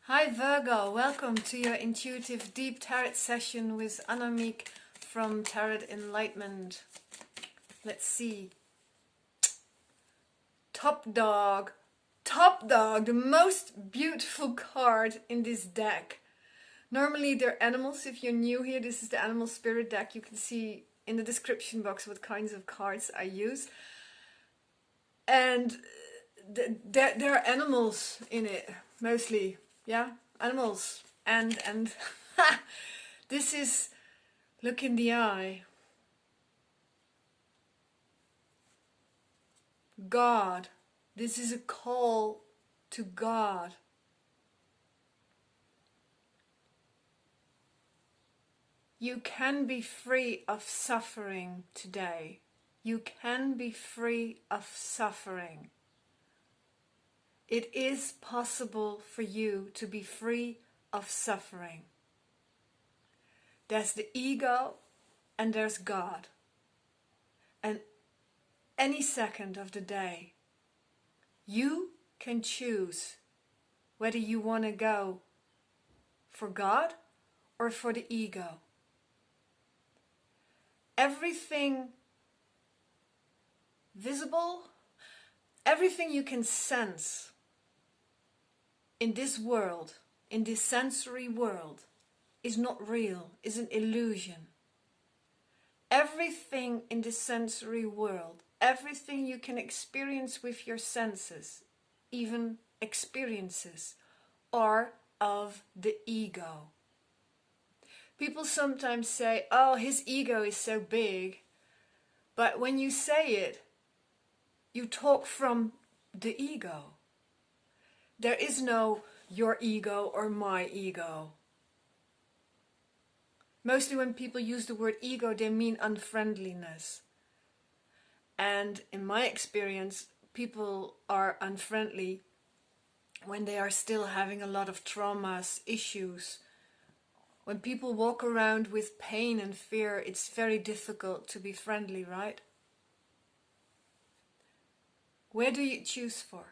Hi Virgo, welcome to your intuitive deep tarot session with Annemiek from Tarot Enlightenment. Let's see. Top Dog, the most beautiful card in this deck. Normally they're animals. If you're new here, this is the animal spirit deck. You can see in the description box what kinds of cards I use. And there are animals in it, mostly. Yeah, animals. And this is look in the eye. God. This is a call to God. You can be free of suffering today. You can be free of suffering. It is possible for you to be free of suffering. There's the ego and there's God. And any second of the day, you can choose whether you want to go for God or for the ego. Everything visible, everything you can sense in this world, in this sensory world, is not real, is an illusion. Everything in this sensory world, everything you can experience with your senses, even experiences, are of the ego. People sometimes say, oh, his ego is so big. But when you say it, you talk from the ego. There is no your ego or my ego. Mostly when people use the word ego, they mean unfriendliness. And in my experience, people are unfriendly when they are still having a lot of traumas, issues. When people walk around with pain and fear, it's very difficult to be friendly, right? Where do you choose for?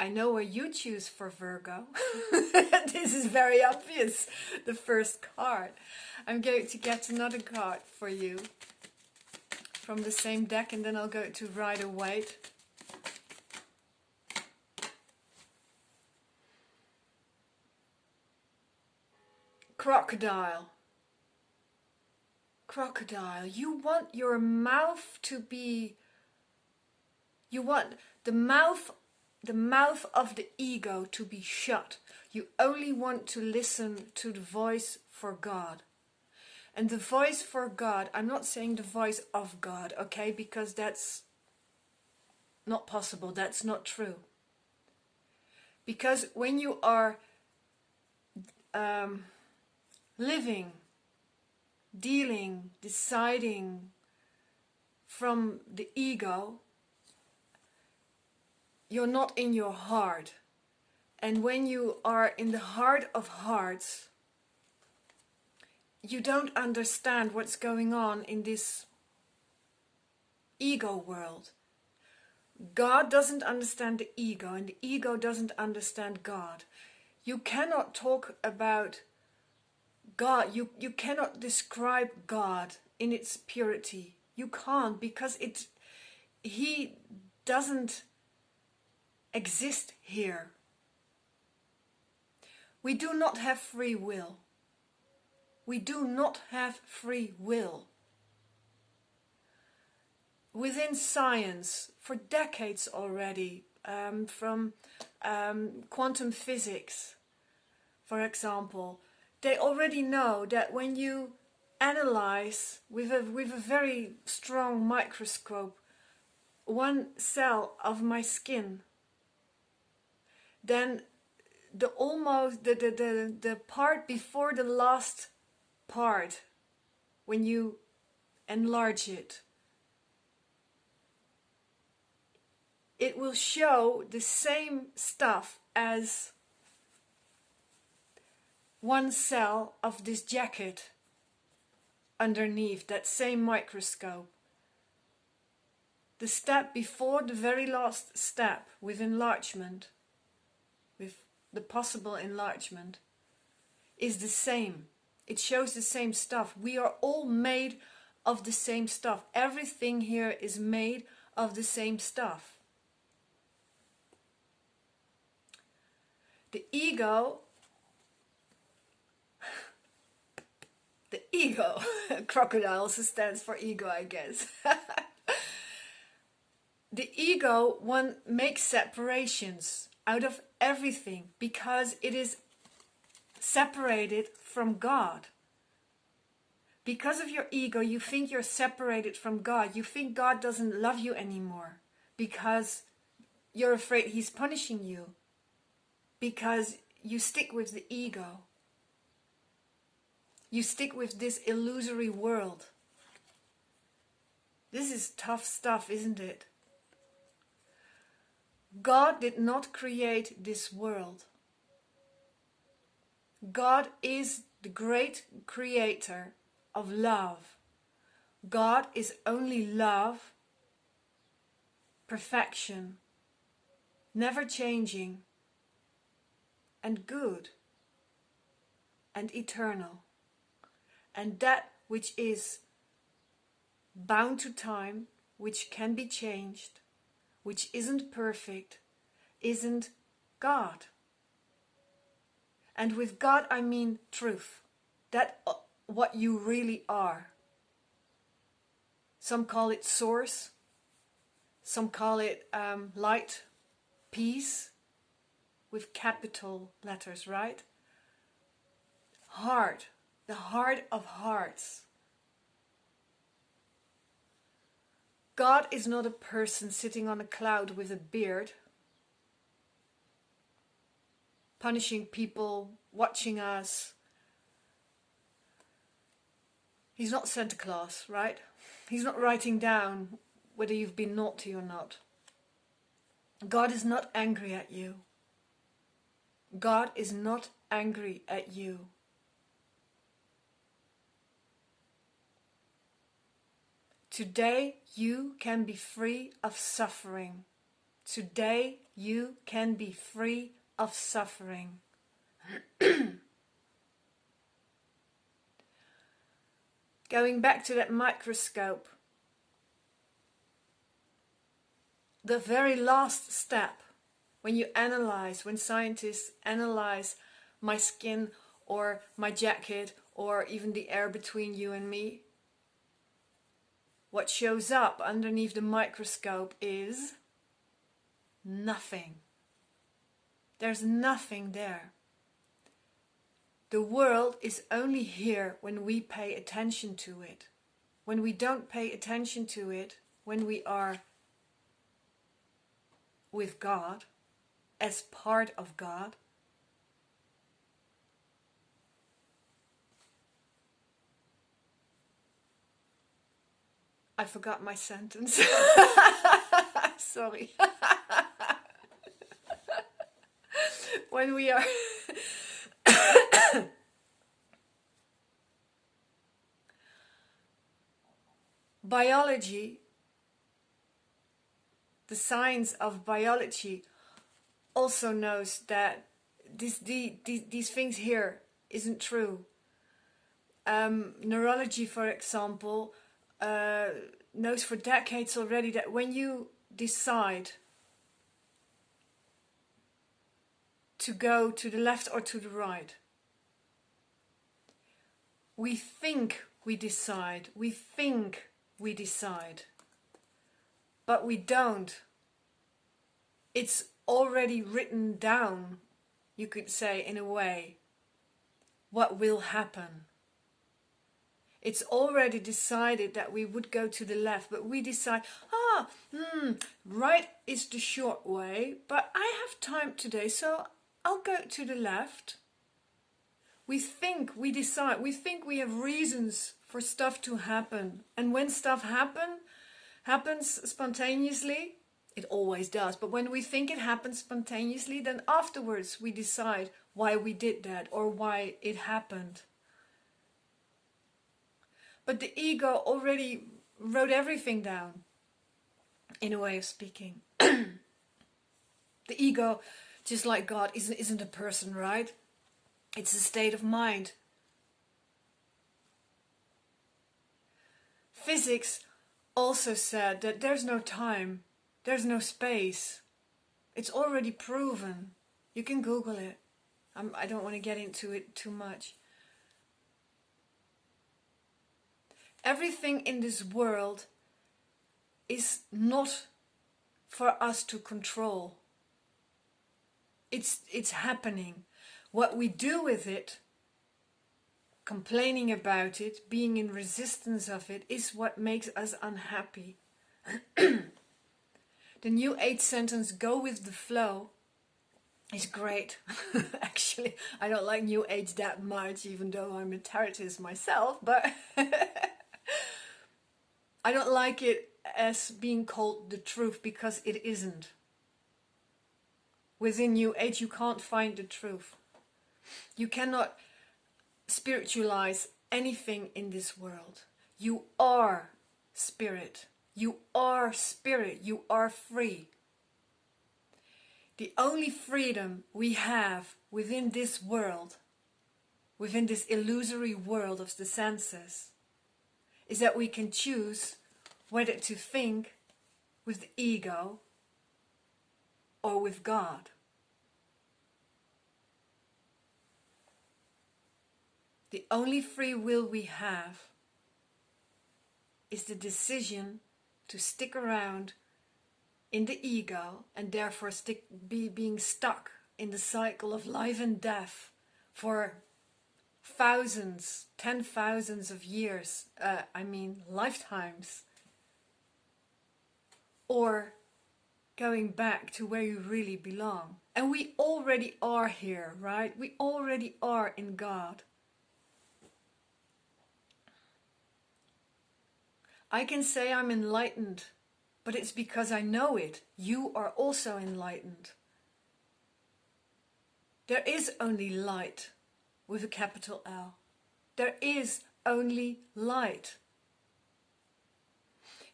I know where you choose for, Virgo. This is very obvious, the first card. I'm going to get another card for you from the same deck, and then I'll go to Rider-Waite. Crocodile. Crocodile, you want your mouth to be... You want the mouth of the ego to be shut. You only want to listen to the voice for God. And the voice for God, I'm not saying the voice of God, okay? Because that's not possible, that's not true. Because when you are living, dealing, deciding from the ego, you're not in your heart. And when you are in the heart of hearts, you don't understand what's going on in this ego world. God doesn't understand the ego, and the ego doesn't understand God. You cannot talk about God, you cannot describe God in its purity. You can't, because He doesn't exist here. We do not have free will. We do not have free will. Within science, for decades already, from quantum physics, for example, they already know that when you analyze with a very strong microscope one cell of my skin, then the part before the last part, when you enlarge it, it will show the same stuff as one cell of this jacket underneath that same microscope. The step before the very last step with enlargement, with the possible enlargement, is the same. It shows the same stuff. We are all made of the same stuff. Everything here is made of the same stuff. The ego, crocodile also stands for ego, I guess. The ego, one makes separations out of everything because it is separated from God. Because of your ego, you think you're separated from God. You think God doesn't love you anymore because you're afraid He's punishing you. Because you stick with the ego. You stick with this illusory world. This is tough stuff, isn't it? God did not create this world. God is the great creator of love. God is only love, perfection, never changing, and good, and eternal. And that which is bound to time, which can be changed, which isn't perfect, isn't God. And with God I mean truth. That what you really are. Some call it source. Some call it light, peace, with capital letters, right? Heart, the heart of hearts. God is not a person sitting on a cloud with a beard, punishing people, watching us. He's not Santa Claus, right? He's not writing down whether you've been naughty or not. God is not angry at you. God is not angry at you. Today you can be free of suffering. Today you can be free of suffering. Going back to that microscope, the very last step, when scientists analyze my skin or my jacket or even the air between you and me, what shows up underneath the microscope is nothing. There's nothing there. The world is only here when we pay attention to it. When we don't pay attention to it, when we are with God, as part of God, I forgot my sentence. Sorry. When we are biology, the science of biology also knows that these things here isn't true. Neurology, for example, knows for decades already that when you decide to go to the left or to the right, we think we decide, but we don't. It's already written down, you could say, in a way, what will happen. It's already decided that we would go to the left, but we decide, right is the short way, but I have time today, so I'll go to the left. We think, we decide, we think we have reasons for stuff to happen. And when stuff happens spontaneously, it always does, but when we think it happens spontaneously, then afterwards we decide why we did that or why it happened. But the ego already wrote everything down, in a way of speaking. The ego Just like God isn't a person, right? It's a state of mind. Physics also said that there's no time, there's no space. It's already proven. You can Google it. I don't want to get into it too much. Everything in this world is not for us to control. It's happening. What we do with it, complaining about it, being in resistance of it, is what makes us unhappy. The New Age sentence, go with the flow, is great. Actually, I don't like New Age that much, even though I'm a tarotist myself, but I don't like it as being called the truth, because it isn't. Within New Age, you can't find the truth. You cannot spiritualize anything in this world. You are spirit. You are spirit. You are free. The only freedom we have within this world, within this illusory world of the senses, is that we can choose whether to think with the ego or with God. The only free will we have is the decision to stick around in the ego, and therefore being stuck in the cycle of life and death for thousands, 10,000s of years, lifetimes, or going back to where you really belong. And we already are here, right? We already are in God. I can say I'm enlightened, but it's because I know it. You are also enlightened. There is only light with a capital L. There is only light.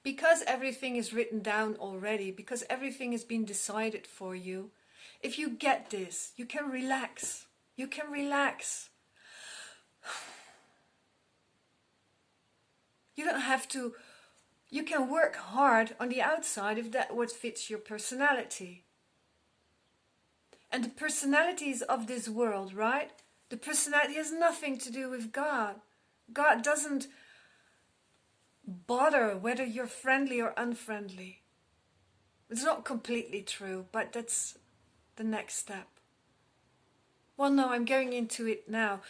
Because everything is written down already, because everything has been decided for you, if you get this, you can relax. You can relax. You don't have to. You can work hard on the outside if that's what fits your personality. And the personalities of this world, right? The personality has nothing to do with God. God doesn't bother whether you're friendly or unfriendly. It's not completely true, but that's the next step. Well, no, I'm going into it now.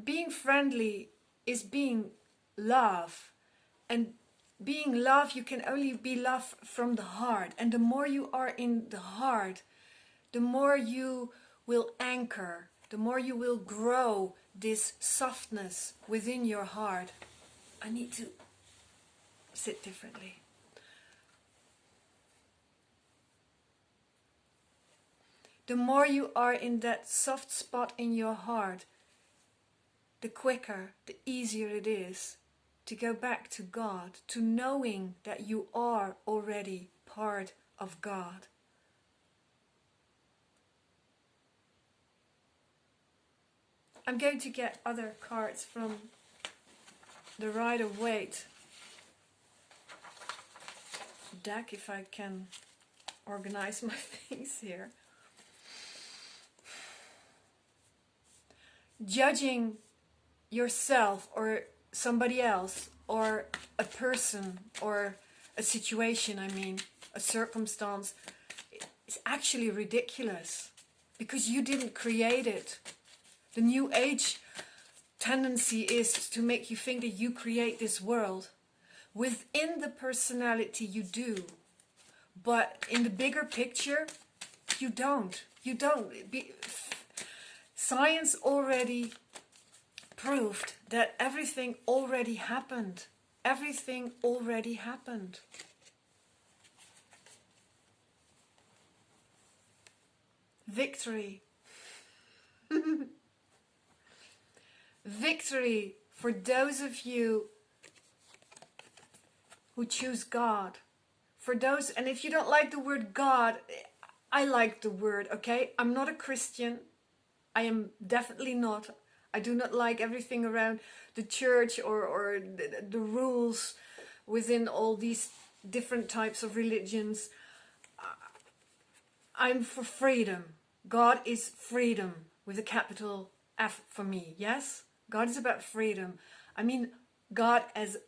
Being friendly is being love. And being love, you can only be love from the heart. And the more you are in the heart, the more you will anchor, the more you will grow this softness within your heart. I need to sit differently. The more you are in that soft spot in your heart, the quicker, the easier it is to go back to God, to knowing that you are already part of God. I'm going to get other cards from the Rider-Waite deck, if I can organize my things here. Judging yourself or somebody else or a person or a situation, a circumstance, is actually ridiculous because you didn't create it. The New Age tendency is to make you think that you create this world. Within the personality you do, but in the bigger picture you don't. Science already proved that everything already happened. Everything already happened. Victory. Victory for those of you who choose God. For those, and if you don't like the word God, I like the word, okay? I'm not a Christian. I am definitely not. I do not like everything around the church or the rules within all these different types of religions. I'm for freedom. God is freedom with a capital F for me, yes? God is about freedom. I mean God as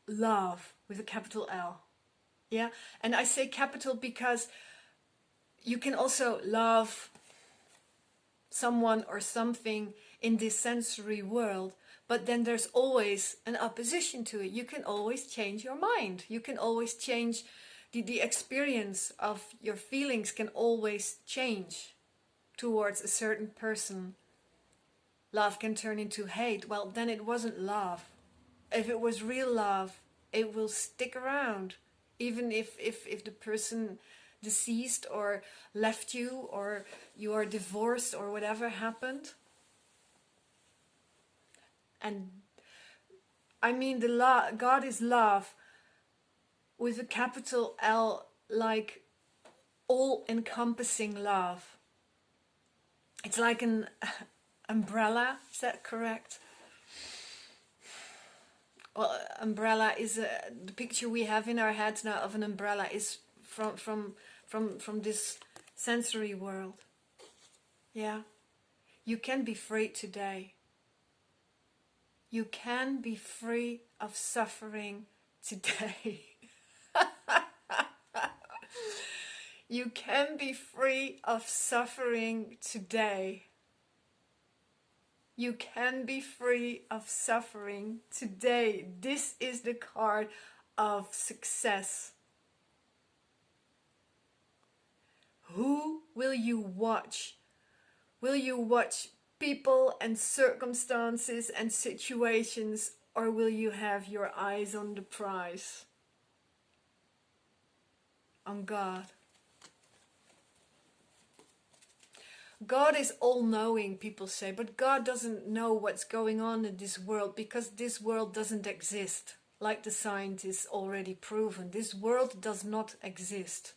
love with a capital L. Yeah? And I say capital because you can also love someone or something in this sensory world, but then there's always an opposition to it. You can always change your mind. You can always change the experience of your feelings can always change towards a certain person. Love can turn into hate. Well, then it wasn't love. If it was real love, it will stick around. Even if the person deceased or left you or you are divorced or whatever happened. And I mean God is love with a capital L, like all-encompassing love. It's like an umbrella, is that correct? Well, umbrella is the picture we have in our heads now of an umbrella is from this sensory world. Yeah, you can be free today. You can be free of suffering today. You can be free of suffering today. You can be free of suffering today. This is the card of success. Who will you watch? Will you watch people and circumstances and situations, or will you have your eyes on the prize? On God. God is all-knowing, people say, but God doesn't know what's going on in this world because this world doesn't exist. Like the scientists already proven, this world does not exist.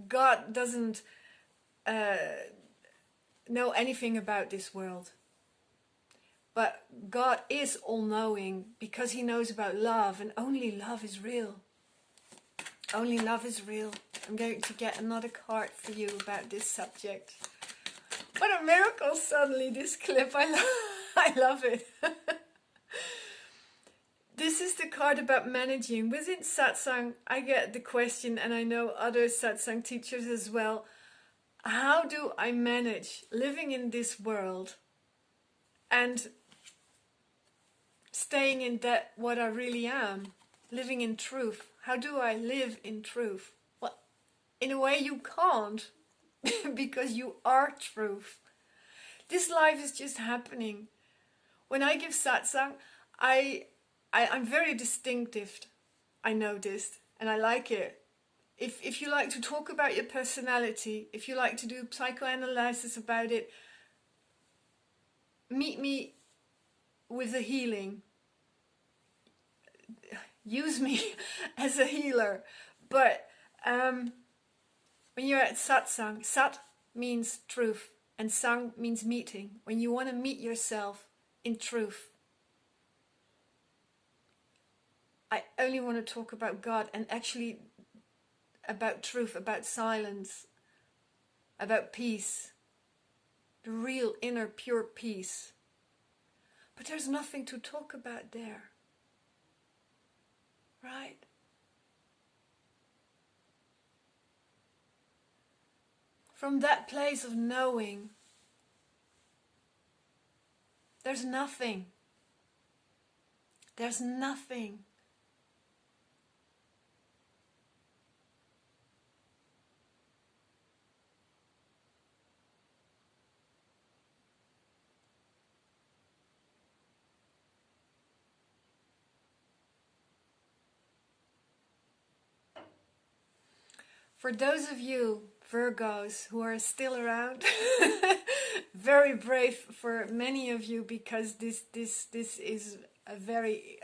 God doesn't know anything about this world. But God is all-knowing because he knows about love, and only love is real. Only love is real. I'm going to get another card for you about this subject. What a miracle suddenly, this clip. I love it. This is the card about managing. Within satsang, I get the question, and I know other satsang teachers as well. How do I manage living in this world and staying in that what I really am? Living in truth. How do I live in truth? Well, in a way you can't, because you are truth. This life is just happening. When I give satsang, I'm very distinctive, I noticed, and I like it. If you like to talk about your personality, if you like to do psychoanalysis about it, meet me with a healing. Use me as a healer. But when you're at satsang, sat means truth and sang means meeting. When you want to meet yourself in truth, I only want to talk about God and actually about truth, about silence, about peace, the real inner pure peace. But there's nothing to talk about there, right? From that place of knowing, there's nothing. There's nothing. For those of you Virgos who are still around, very brave for many of you, because this is a very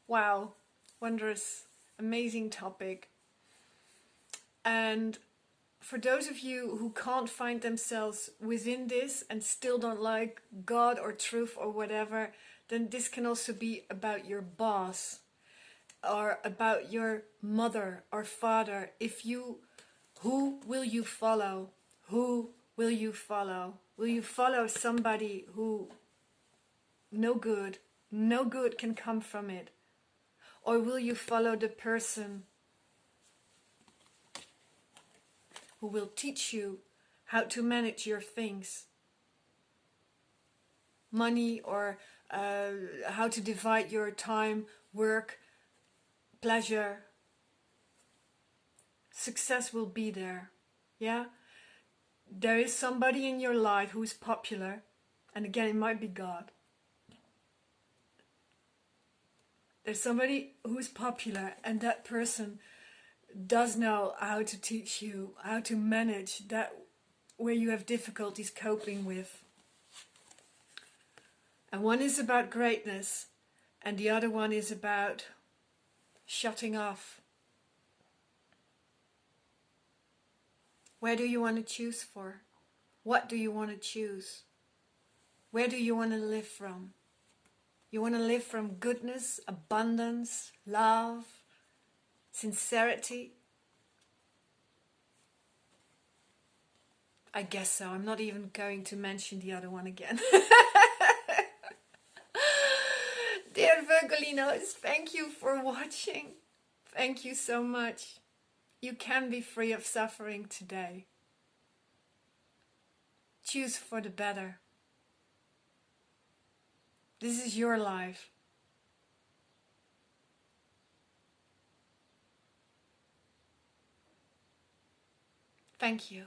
wow, wondrous, amazing topic. And for those of you who can't find themselves within this and still don't like God or truth or whatever, then this can also be about your boss or about your mother or father. Who will you follow? Who will you follow? Will you follow somebody who no good can come from it? Or will you follow the person who will teach you how to manage your things? Money, or how to divide your time, work, pleasure. Success will be there. Yeah? There is somebody in your life who is popular, and again, it might be God. There's somebody who's popular, and that person does know how to teach you how to manage that where you have difficulties coping with. And one is about greatness, and the other one is about shutting off. Where do you want to choose for? What do you want to choose? Where do you want to live from? You want to live from goodness, abundance, love, sincerity? I guess so. I'm not even going to mention the other one again. Dear Virgolinos, thank you for watching. Thank you so much. You can be free of suffering today. Choose for the better. This is your life. Thank you.